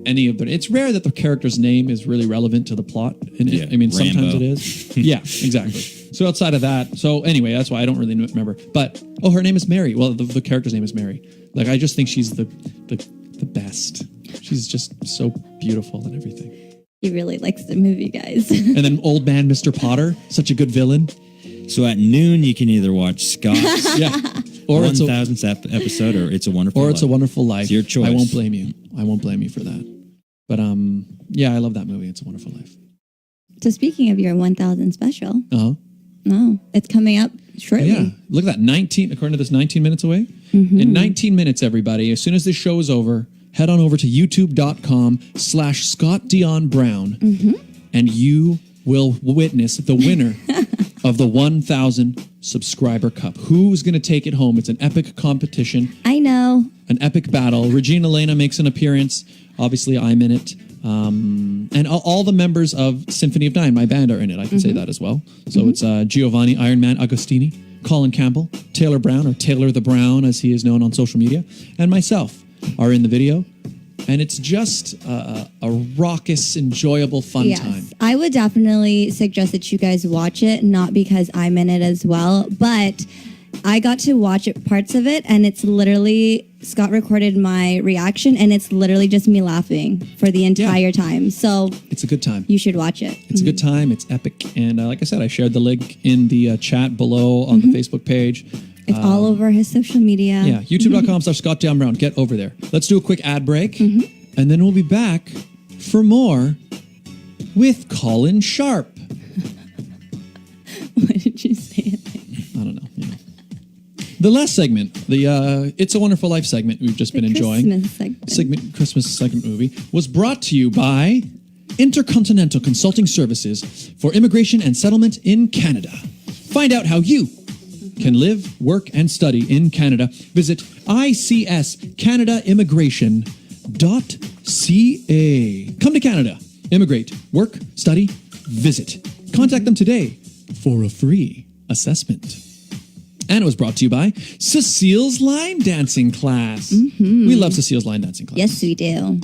any of it. It's rare that the character's name is really relevant to the plot. And Yeah, I mean, Rambo. sometimes it is. Yeah, exactly. So outside of that, so anyway, that's why I don't really remember. But, her name is Mary. Well, the character's name is Mary. Like, I just think she's the best. She's just so beautiful and everything. He really likes the movie, guys. And then old man Mr. Potter, such a good villain. So at noon, you can either watch Scott's Yeah. Or it's 1000th episode or It's a Wonderful Life. It's a Wonderful Life. It's your choice. I won't blame you. I won't blame you for that. But yeah, I love that movie. It's a Wonderful Life. So speaking of your 1000 special, it's coming up shortly. Yeah, look at that. 19, according to this, 19 minutes away. In 19 minutes, everybody, as soon as this show is over, head on over to youtube.com/Scott Dion Brown, and you will witness the winner of the 1000 subscriber cup. Who's going to take it home? It's an epic competition. I know. An epic battle. Regine Alaina makes an appearance. Obviously, I'm in it. And all the members of Symphony of Nine, my band, are in it. I can say that as well. So it's Giovanni Iron Man Agostini, Colin Campbell, Taylor Brown, or Taylor the Brown, as he is known on social media, and myself are in the video. And it's just a raucous, enjoyable, fun time. I would definitely suggest that you guys watch it, not because I'm in it as well, but I got to watch parts of it, and it's literally, Scott recorded my reaction, and it's literally just me laughing for the entire time. So it's a good time. You should watch it. It's a good time. It's epic. And like I said, I shared the link in the chat below on the Facebook page. It's all over his social media. Yeah, youtube.com/Scott Dion Brown. Get over there. Let's do a quick ad break, and then we'll be back for more with Colin Sharpe. Why did you say it? I don't know. The last segment, the It's a Wonderful Life segment we've just been enjoying. Christmas segment movie was brought to you by Intercontinental Consulting Services for Immigration and Settlement in Canada. Find out how you can live, work, and study in Canada. Visit icscanadaimmigration.ca. Come to Canada. Immigrate, work, study, visit. Contact them today for a free assessment. And it was brought to you by Cecile's Line Dancing Class. We love Cecile's Line Dancing Class. Yes, we do.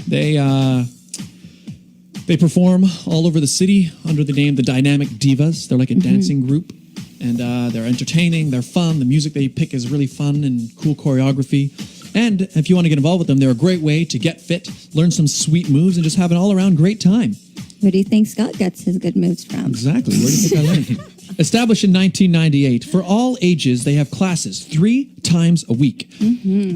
They perform all over the city under the name The Dynamic Divas. They're like a dancing group. And they're entertaining, they're fun. The music they pick is really fun and cool choreography. And if you want to get involved with them, they're a great way to get fit, learn some sweet moves, and just have an all-around great time. Where do you think Scott gets his good moves from? Exactly. Where do you think I learned? Established in 1998, for all ages, they have classes 3 times a week.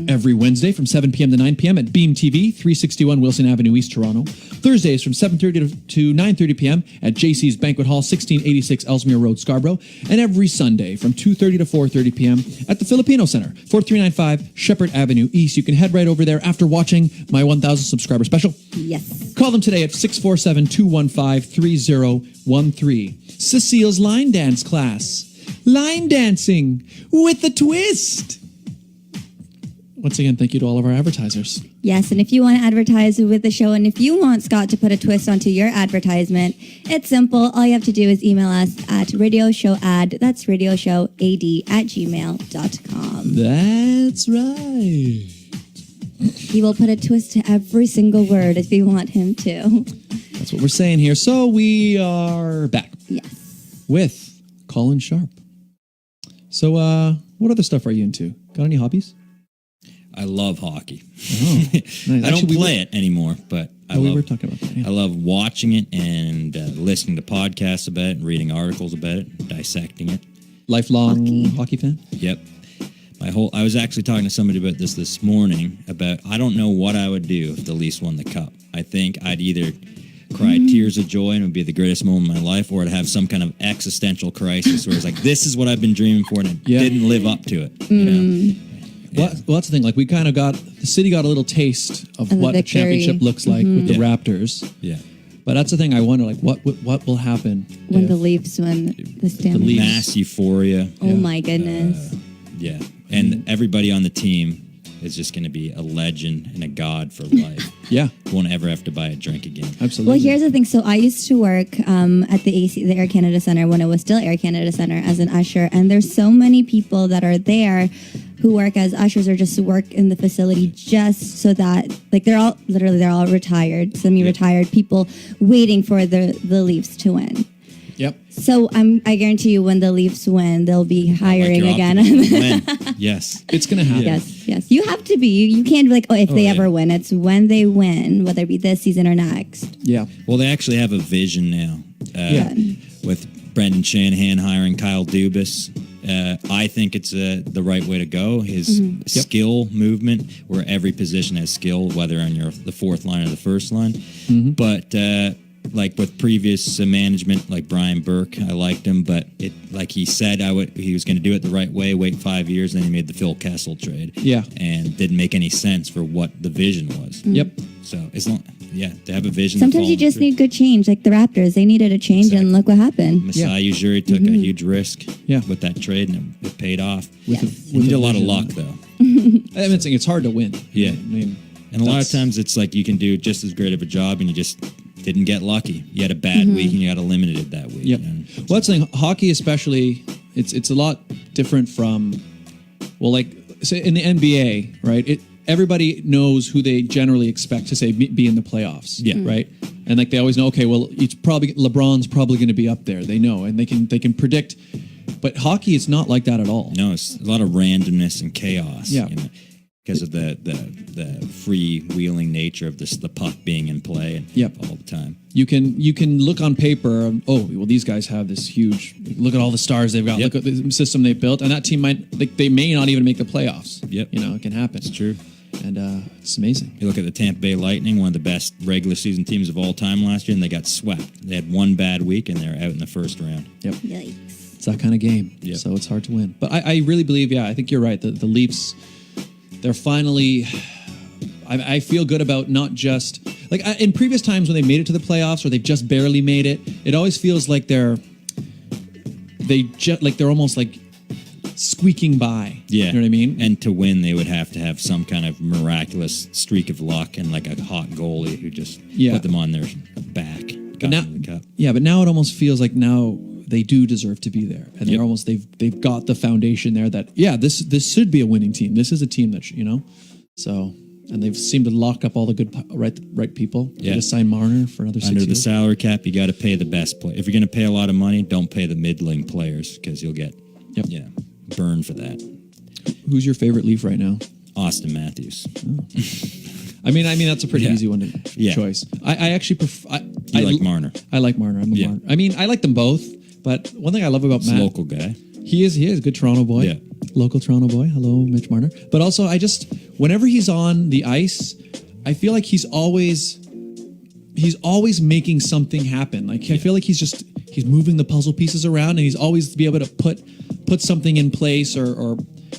Every Wednesday from 7 p.m. to 9 p.m. at Beam TV, 361 Wilson Avenue, East Toronto. Thursdays from 7:30 to 9:30 p.m. at JC's Banquet Hall, 1686 Ellesmere Road, Scarborough. And every Sunday from 2:30 to 4:30 p.m. at the Filipino Center, 4395 Shepherd Avenue East. You can head right over there after watching my 1,000 subscriber special. Yes. Call them today at 647-215-3013. Cecile's line dance class. Line dancing with a twist. Once again, thank you to all of our advertisers. Yes, and if you want to advertise with the show and if you want Scott to put a twist onto your advertisement, it's simple. All you have to do is email us at radioshowad, that's radioshowad@gmail.com. That's right. He will put a twist to every single word if you want him to. That's what we're saying here. So we are back. Yes. With Colin Sharpe. So what other stuff are you into? Got any hobbies? I love hockey. Oh, nice. I don't play it anymore, but we were talking about that. Yeah. I love watching it and listening to podcasts about it and reading articles about it, dissecting it. Lifelong hockey fan? Yep. I was actually talking to somebody about this morning about I don't know what I would do if the Leafs won the cup. I think I'd either cry tears of joy and it would be the greatest moment of my life, or I'd have some kind of existential crisis where it's like, this is what I've been dreaming for and it didn't live up to it. You know? Well, that's the thing. Like, we kind of the city got a little taste of what a victory. championship looks like with the Raptors. Yeah. But that's the thing. I wonder, like, what will happen When if the Leafs win the Stanley Cup. Mass euphoria. Oh my goodness. Yeah. And everybody on the team is just going to be a legend and a god for life. Yeah. Won't ever have to buy a drink again. Absolutely. Well, here's the thing. So I used to work at the Air Canada Center when it was still Air Canada Center as an usher. And there's so many people that are there who work as ushers or just work in the facility just so that, like, they're all retired, semi-retired people waiting for the Leafs to win. Yep. So I guarantee you when the Leafs win, they'll be hiring again. When? Yes. It's going to happen. Yes. You have to be. You can't be like, if they ever win. It's when they win, whether it be this season or next. Yeah. Well, they actually have a vision now. With Brendan Shanahan hiring Kyle Dubas. I think it's the right way to go. His skill movement, where every position has skill, whether on the fourth line or the first line. But like with previous management, like Brian Burke, I liked him, but like he said, he was going to do it the right way, wait 5 years, then he made the Phil Kessel trade. Yeah. And didn't make any sense for what the vision was. Yep. So they have a vision. Sometimes you just need good change, like the Raptors. They needed a change, and look what happened. Masai Ujiri took a huge risk with that trade, and it paid off. You need a lot of luck, though. I'm saying it's hard to win. Yeah. I mean, and a lot of times it's like you can do just as great of a job, and you just didn't get lucky. You had a bad week, and you got eliminated that week. Yep. Well, that's the thing. Hockey, especially, it's a lot different from, well, like, say in the NBA, right? Everybody knows who they generally expect to say be in the playoffs. Yeah. Right. And like they always know, okay, well, LeBron's probably going to be up there. They know, and they can predict. But hockey is not like that at all. No, it's a lot of randomness and chaos. Yeah. Because of the freewheeling nature of the puck being in play all the time. You can look on paper, these guys have this huge, look at all the stars they've got, look at the system they've built, and that team they may not even make the playoffs. Yep. It can happen. It's true. And it's amazing. You look at the Tampa Bay Lightning, one of the best regular season teams of all time last year, and they got swept. They had one bad week, and they're out in the first round. Yep. Yikes. It's that kind of game. Yep. So it's hard to win. But I really believe, I think you're right. The Leafs, they're finally... I feel good about not just... Like, in previous times when they made it to the playoffs or they've just barely made it, it always feels like they're almost like squeaking by. Yeah. You know what I mean? And to win, they would have to have some kind of miraculous streak of luck and like a hot goalie who just put them on their back. Got them the cup. Yeah, but now it almost feels like now they do deserve to be there. And they're almost... They've got the foundation there that, this should be a winning team. This is a team that, So... And they've seemed to lock up all the good, right people. Yeah. They just signed Marner for another 6 years. Under the salary cap, you got to pay the best player. If you're going to pay a lot of money, don't pay the middling players because you'll get burned for that. Who's your favorite Leaf right now? Austin Matthews. Oh. I mean that's a pretty easy one to choice. I actually prefer. You like Marner. I like Marner. I'm a Marner. I mean, I like them both, but one thing I love about Matt, local guy. He is a good Toronto boy. Yeah. local Toronto boy. Hello, Mitch Marner. But also, whenever he's on the ice, I feel like he's always making something happen. Like I feel like he's moving the puzzle pieces around, and he's always be able to put something in place or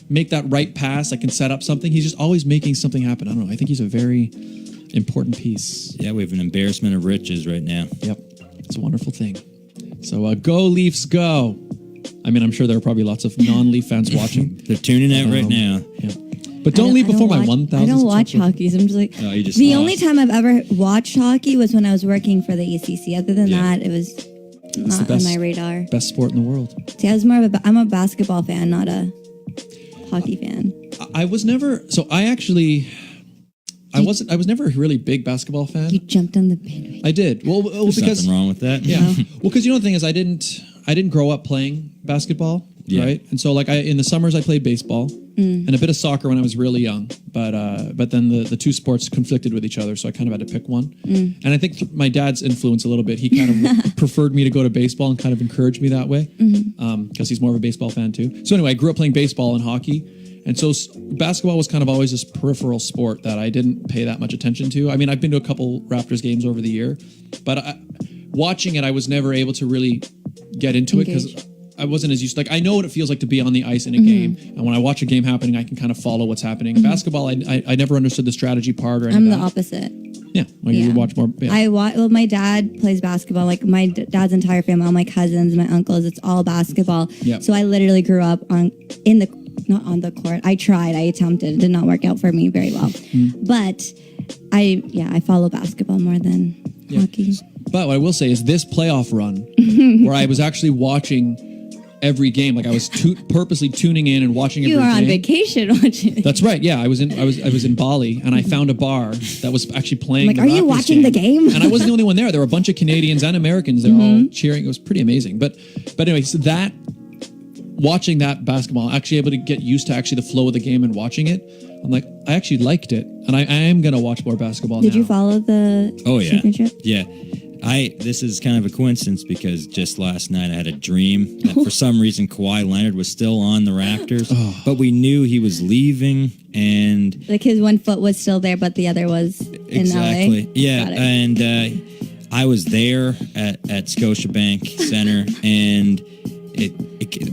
make that right pass that can set up something. He's just always making something happen. I don't know. I think he's a very important piece. Yeah, we have an embarrassment of riches right now. Yep. It's a wonderful thing. So go Leafs, go. I mean, I'm sure there are probably lots of non-Leaf fans watching. They're tuning out right now. Yeah. But don't leave before my 1,000. I don't watch hockey. So I'm just like, the only time I've ever watched hockey was when I was working for the ECC. Other than that, it was not on my radar. Best sport in the world. See, I'm a basketball fan, not a hockey fan. I was never. So I was never a really big basketball fan. You jumped on the bandwagon. I did. Well, There's because nothing wrong with that. Yeah. Well, because the thing is, I didn't grow up playing basketball, right? And so, like, in the summers I played baseball and a bit of soccer when I was really young. But then the two sports conflicted with each other, so I kind of had to pick one. And I think my dad's influence a little bit. He kind of preferred me to go to baseball and kind of encouraged me that way because he's more of a baseball fan too. So anyway, I grew up playing baseball and hockey. And so basketball was kind of always this peripheral sport that I didn't pay that much attention to. I mean, I've been to a couple Raptors games over the year, but watching it, I was never able to really get into it because I wasn't as used to, like, I know what it feels like to be on the ice in a game. And when I watch a game happening, I can kind of follow what's happening. Basketball, I never understood the strategy part or anything. I'm the opposite. Yeah. Like you watch more. Yeah. Well, my dad plays basketball. Like my dad's entire family, all my cousins, my uncles, it's all basketball. Yeah. So I literally grew up not on the court. I attempted. It did not work out for me very well. But I follow basketball more than hockey. But what I will say is this playoff run where I was actually watching every game, like I was purposely tuning in and watching every game. You were on vacation watching. That's right. Yeah, I was in Bali and I found a bar that was actually playing. Like, are you watching the game? And I wasn't the only one there. There were a bunch of Canadians and Americans. They were all cheering. It was pretty amazing. But anyway, so watching that basketball, actually able to get used to actually the flow of the game and watching it, I'm like, I actually liked it, and I am gonna watch more basketball. Did you follow the championship? Yeah. This is kind of a coincidence because just last night I had a dream that for some reason Kawhi Leonard was still on the Raptors, but we knew he was leaving, and like his one foot was still there, but the other was in LA. Yeah, and I was there at Scotiabank Center, and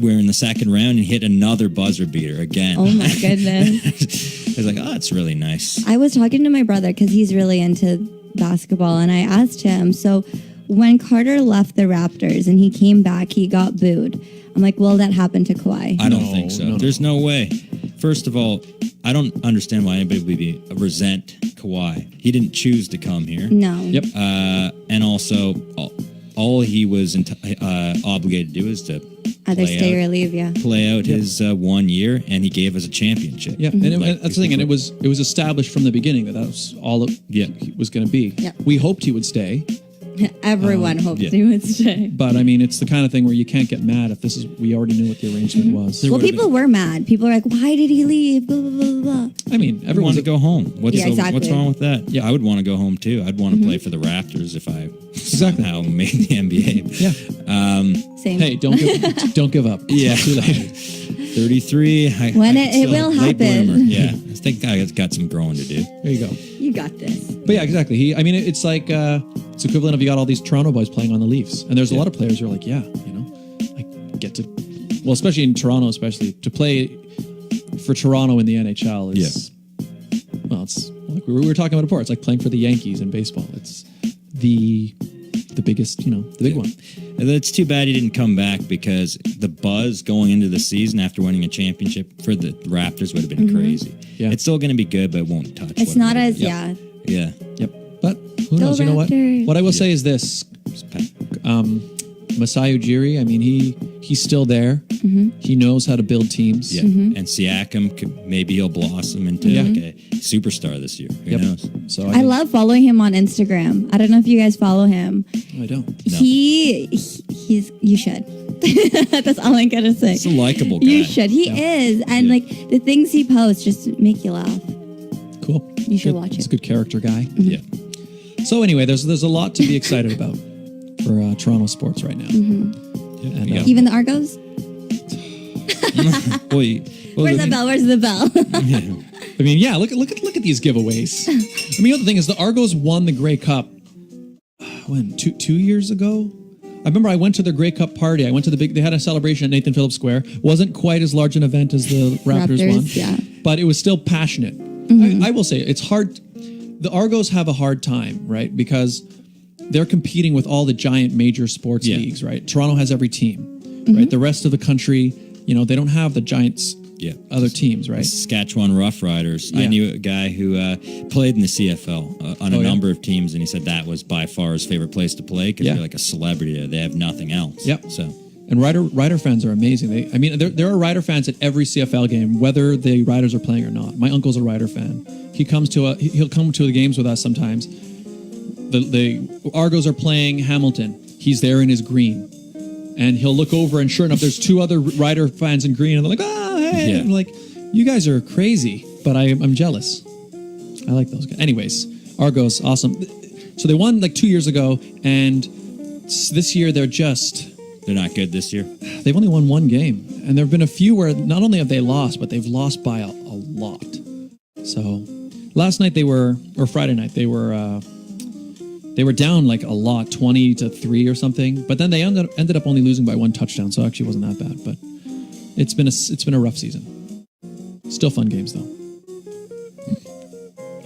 we're in the second round and hit another buzzer beater again. Oh my goodness. I was like, oh, that's really nice. I was talking to my brother because he's really into basketball, and I asked him, so when Carter left the Raptors and he came back, he got booed. I'm like, will that happen to Kawhi? I don't think so. No. There's no way. First of all, I don't understand why anybody would resent Kawhi. He didn't choose to come here. No. Yep. And also, all he was obligated to do is to either stay or leave. Yeah. Play out his 1 year, and he gave us a championship. Yeah, and that's the thing. And it was established from the beginning that was all it was going to be. Yeah. We hoped he would stay. Everyone hoped he would stay. But I mean, it's the kind of thing where you can't get mad if we already knew what the arrangement was. Well, people were mad. People were like, why did he leave? Blah, blah, blah, blah. I mean, everyone wanted to go home. What's wrong with that? Yeah. I would want to go home too. I'd want to play for the Raptors if I somehow made the NBA. Yeah. Same. Hey, don't give up. Yeah. Too late. 33. It will happen. Yeah. I think I got some growing to do. There you go. You got this. But yeah, exactly. It's like it's equivalent of you got all these Toronto boys playing on the Leafs, and there's a lot of players who are like, I get to, well, especially in Toronto, to play for Toronto in the NHL is, well, it's like we were talking about before. It's like playing for the Yankees in baseball. It's the biggest, the big one. It's too bad he didn't come back because the buzz going into the season after winning a championship for the Raptors would have been crazy. Yeah. It's still going to be good, but it won't touch. It's not as, Yeah. Yep. But who knows? You know what? What I will say is this. Masai Ujiri, I mean, he's still there. He knows how to build teams. Yeah. And Siakam, maybe he'll blossom into like a superstar this year. Who knows? So I love following him on Instagram. I don't know if you guys follow him. I don't. No. He's you should. That's all I'm gonna say. He's a likable guy. You should. He is. And like the things he posts just make you laugh. Cool. You should watch it. He's a good character guy. Yeah. So anyway, there's a lot to be excited about for Toronto sports right now. Even the Argos? Where's the bell? Where's the bell? I mean, yeah, look at these giveaways. I mean, the other thing is the Argos won the Grey Cup, when, two years ago? I remember I went to their Grey Cup party. I went to they had a celebration at Nathan Phillips Square. Wasn't quite as large an event as the Raptors one. Yeah. But it was still passionate. I will say, it's hard. The Argos have a hard time, right? Because they're competing with all the giant major sports leagues, right? Toronto has every team, right? The rest of the country, they don't have the giants, other teams, right? Saskatchewan Roughriders. I knew a guy who played in the CFL on a number of teams, and he said that was by far his favorite place to play because they're like a celebrity there. They have nothing else. Yep. So. And Rider fans are amazing. There are Rider fans at every CFL game, whether the Riders are playing or not. My uncle's a Rider fan. He'll come to the games with us sometimes. The Argos are playing Hamilton. He's there in his green. And he'll look over, and sure enough, there's two other Rider fans in green, and they're like, "Oh, hey!" Yeah. I'm like, "You guys are crazy," but I'm jealous. I like those guys. Anyways, Argos, awesome. So they won like 2 years ago, and this year they're not good this year. They've only won one game, and there have been a few where not only have they lost, but they've lost by a lot. So last night Friday night they were down like a lot, 20-3 or something. But then they ended up only losing by one touchdown, so it actually wasn't that bad. But it's been a rough season. Still fun games though.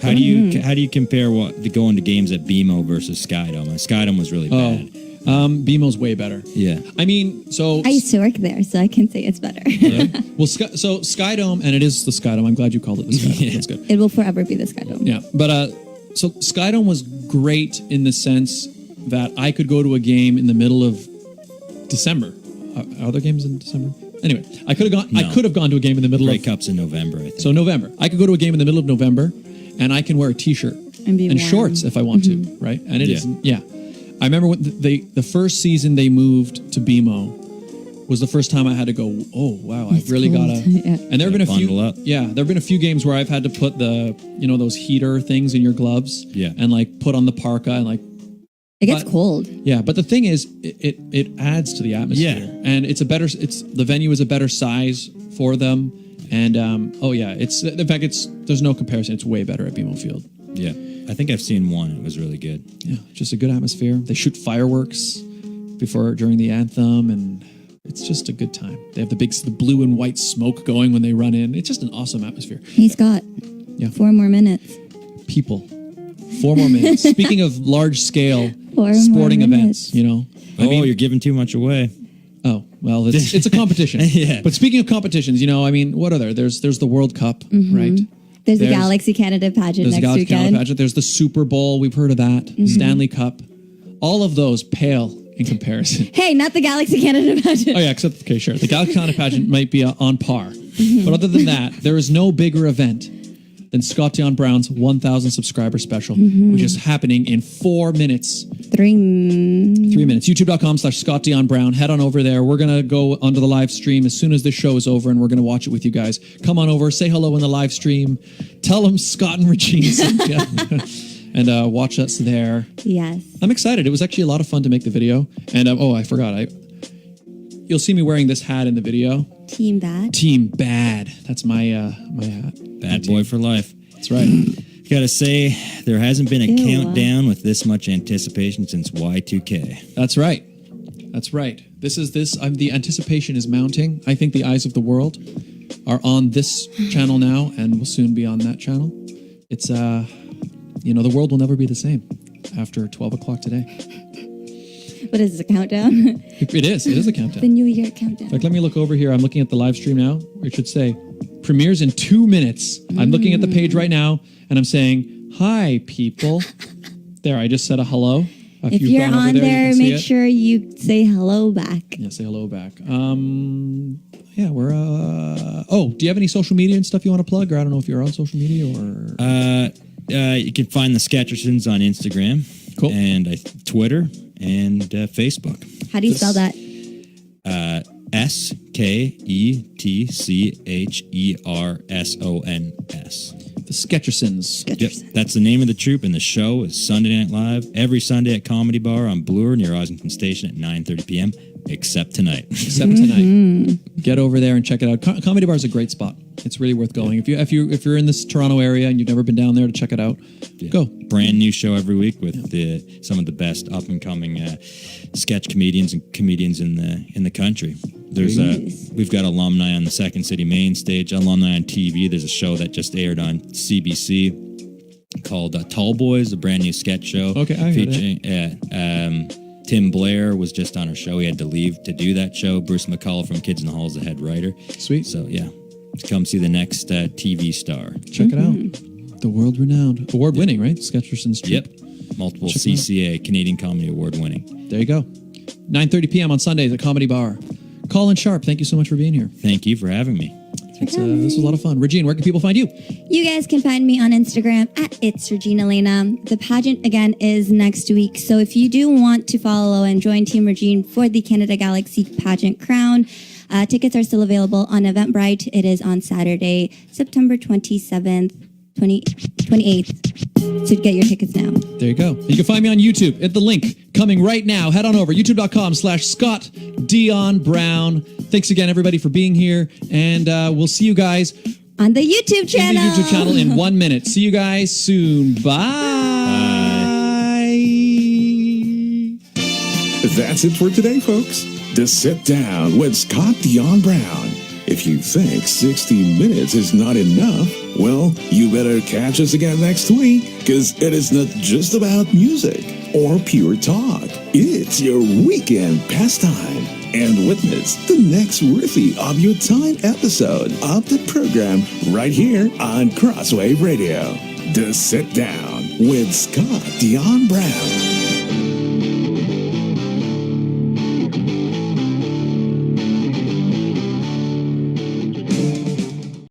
How do you compare going to games at BMO versus Skydome? Skydome was really bad. BMO's way better. Yeah. I mean, so I used to work there, so I can say it's better. Well, so Skydome, and it is the Skydome. I'm glad you called it the Skydome. That's good. It will forever be the Skydome. Yeah, but so Skydome was great in the sense that I could go to a game in the middle of December. Are there games in December? Anyway, I could have gone. No. I could have gone to a game in the middle Grey of Cup's in November. I think. So November, I could go to a game in the middle of November, and I can wear a T-shirt and shorts if I want to, right? And it isn't. Yeah, I remember when the first season they moved to BMO was the first time I had to go, oh wow, I've really got to. And there have been a few. There have been a few games where I've had to put the those heater things in your gloves. Yeah. And like put on the parka and like. It gets cold. Yeah, but the thing is, it adds to the atmosphere. Yeah. And the venue is a better size for them, and there's no comparison. It's way better at BMO Field. Yeah, I think I've seen one. It was really good. Yeah, just a good atmosphere. They shoot fireworks during the anthem, and it's just a good time. They have the blue and white smoke going when they run in. It's just an awesome atmosphere. Hey Scott. Yeah. 4 more minutes. People. 4 more minutes. Speaking of large scale sporting events, you're giving too much away. Oh, well, it's a competition. Yeah. But speaking of competitions, what are there? There's the World Cup, right? There's the Galaxy Canada pageant next Galaxy weekend. Canada pageant. There's the Super Bowl. We've heard of that. Stanley Cup. All of those pale in comparison. Hey, not the Galaxy Canada pageant. Oh, yeah, okay, sure. The Galaxy Canada pageant might be on par. But other than that, there is no bigger event than Scott Dion Brown's 1,000 subscriber special, which is happening in 4 minutes. 3 minutes. YouTube.com/Scott Dion Brown. Head on over there. We're going to go onto the live stream as soon as this show is over, and we're going to watch it with you guys. Come on over, say hello in the live stream. Tell them Scott and Regine sent you. And watch us there. Yes. I'm excited. It was actually a lot of fun to make the video. And I forgot. You'll see me wearing this hat in the video. Team Bad. Team Bad. That's my hat. Bad boy for life. That's right. Gotta say, there hasn't been a countdown with this much anticipation since Y2K. That's right. That's right. The anticipation is mounting. I think the eyes of the world are on this channel now and will soon be on that channel. It's, the world will never be the same after 12 o'clock today. What is this, a countdown? It is a countdown. The New Year countdown. In fact, let me look over here. I'm looking at the live stream now. It should say, premieres in 2 minutes. I'm looking at the page right now, and I'm saying, hi, people. There, I just said a hello. If you're on there, make sure you say hello back. Yeah, say hello back. We're... do you have any social media and stuff you want to plug? Or I don't know if you're on social media or... You can find the Sketchersons on Instagram. Cool. And Twitter and Facebook. How do you spell that? SKETCHERSONS. The Sketchersons. Yep, that's the name of the troupe, and the show is Sunday Night Live every Sunday at Comedy Bar on Bloor near Ossington Station at 9:30 p.m. Except tonight. Except tonight. Get over there and check it out. Comedy Bar is a great spot. It's really worth going. If you're in this Toronto area and you've never been down there to check it out, go. Brand new show every week with some of the best up and coming sketch comedians and comedians in the country. We've got alumni on the Second City main stage, alumni on TV. There's a show that just aired on CBC called Tall Boys, a brand new sketch show. Okay, I heard it. Tim Blair was just on our show. He had to leave to do that show. Bruce McCullough from Kids in the Hall is the head writer. Sweet. So, yeah, come see the next TV star. Check it out. The world-renowned, award-winning, right? Sketchersons troupe. Yep. Multiple CCA, Canadian Comedy Award-winning. There you go. 9:30 p.m. on Sundays at Comedy Bar. Colin Sharpe, thank you so much for being here. Thank you for having me. This was a lot of fun. Regine, where can people find you? You guys can find me on Instagram at It's Regine Alaina. The pageant, again, is next week. So if you do want to follow and join Team Regine for the Canada Galaxy Pageant Crown, tickets are still available on Eventbrite. It is on Saturday, September 28th. So get your tickets now. There you go. You can find me on YouTube at the link coming right now. Head on over, youtube.com/Scott Dion Brown. Thanks again, everybody, for being here. And we'll see you guys on the YouTube channel. In the YouTube channel in 1 minute. See you guys soon. Bye. That's it for today, folks. To Sit Down with Scott Dion Brown. If you think 60 minutes is not enough, well, you better catch us again next week, because it is not just about music or pure talk. It's your weekend pastime. And witness the next worthy of your time episode of the program right here on Crosswave Radio. To Sit Down with Scott Dion Brown.